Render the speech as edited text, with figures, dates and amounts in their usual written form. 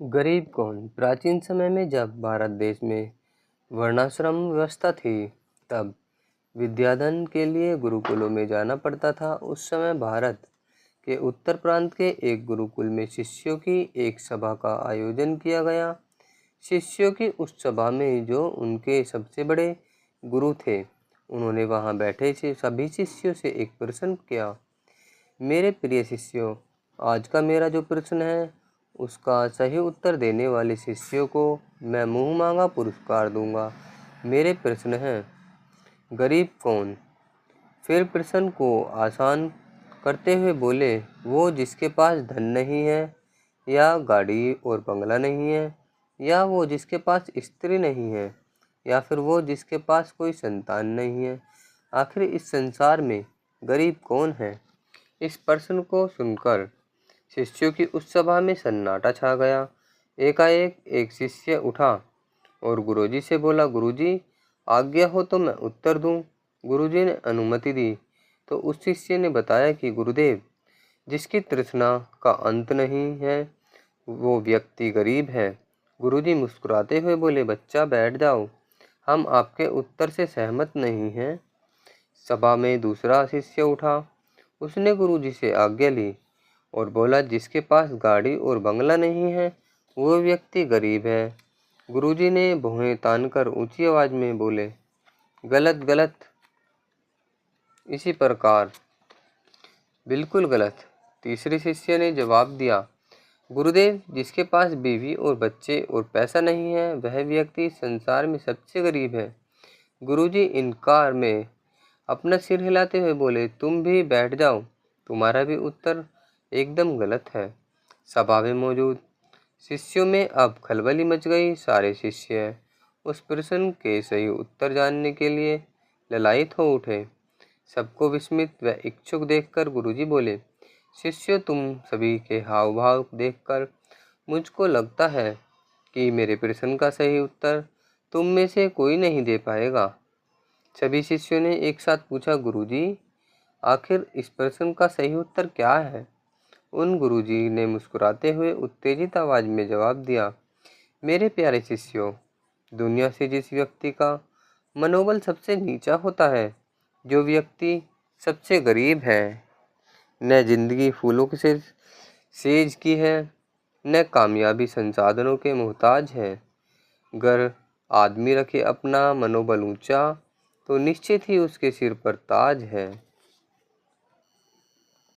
गरीब कौन? प्राचीन समय में जब भारत देश में वर्णाश्रम व्यवस्था थी, तब विद्याधन के लिए गुरुकुलों में जाना पड़ता था। उस समय भारत के उत्तर प्रांत के एक गुरुकुल में शिष्यों की एक सभा का आयोजन किया गया। शिष्यों की उस सभा में जो उनके सबसे बड़े गुरु थे, उन्होंने वहां बैठे सभी शिष्यों से एक प्रश्न किया। मेरे प्रिय शिष्यों, आज का मेरा जो प्रश्न है, उसका सही उत्तर देने वाले शिष्यों को मैं मुंह मांगा पुरस्कार दूंगा। मेरे प्रश्न है, गरीब कौन? फिर प्रश्न को आसान करते हुए बोले, वो जिसके पास धन नहीं है, या गाड़ी और बंगला नहीं है, या वो जिसके पास स्त्री नहीं है, या फिर वो जिसके पास कोई संतान नहीं है। आखिर इस संसार में गरीब कौन है? इस प्रश्न को सुनकर शिष्यों की उस सभा में सन्नाटा छा गया। एकाएक एक शिष्य उठा और गुरुजी से बोला, गुरुजी, आज्ञा हो तो मैं उत्तर दूं। गुरुजी ने अनुमति दी तो उस शिष्य ने बताया कि गुरुदेव, जिसकी तृष्णा का अंत नहीं है, वो व्यक्ति गरीब है। गुरुजी मुस्कुराते हुए बोले, बच्चा बैठ जाओ, हम आपके उत्तर से सहमत नहीं हैं। सभा में दूसरा शिष्य उठा। उसने गुरुजी से आज्ञा ली और बोला, जिसके पास गाड़ी और बंगला नहीं है, वो व्यक्ति गरीब है। गुरुजी ने भौहें तानकर ऊंची आवाज में बोले, गलत गलत। इसी प्रकार बिल्कुल गलत। तीसरे शिष्य ने जवाब दिया, गुरुदेव, जिसके पास बीवी और बच्चे और पैसा नहीं है, वह व्यक्ति संसार में सबसे गरीब है। गुरुजी इनकार में अपना सिर हिलाते हुए बोले, तुम भी बैठ जाओ, तुम्हारा भी उत्तर एकदम गलत है। सभा में मौजूद शिष्यों में अब खलबली मच गई। सारे शिष्य उस प्रश्न के सही उत्तर जानने के लिए ललायित हो उठे। सबको विस्मित व इच्छुक देखकर गुरुजी बोले, शिष्यों, तुम सभी के हाव भाव देखकर मुझको लगता है कि मेरे प्रश्न का सही उत्तर तुम में से कोई नहीं दे पाएगा। सभी शिष्यों ने एक साथ पूछा, गुरुजी, आखिर इस प्रश्न का सही उत्तर क्या है? उन गुरुजी ने मुस्कुराते हुए उत्तेजित आवाज में जवाब दिया, मेरे प्यारे शिष्यों, दुनिया से जिस व्यक्ति का मनोबल सबसे नीचा होता है, जो व्यक्ति सबसे गरीब है, न जिंदगी फूलों से सेज की है, न कामयाबी संसाधनों के मोहताज है। अगर आदमी रखे अपना मनोबल ऊंचा, तो निश्चित ही उसके सिर पर ताज है।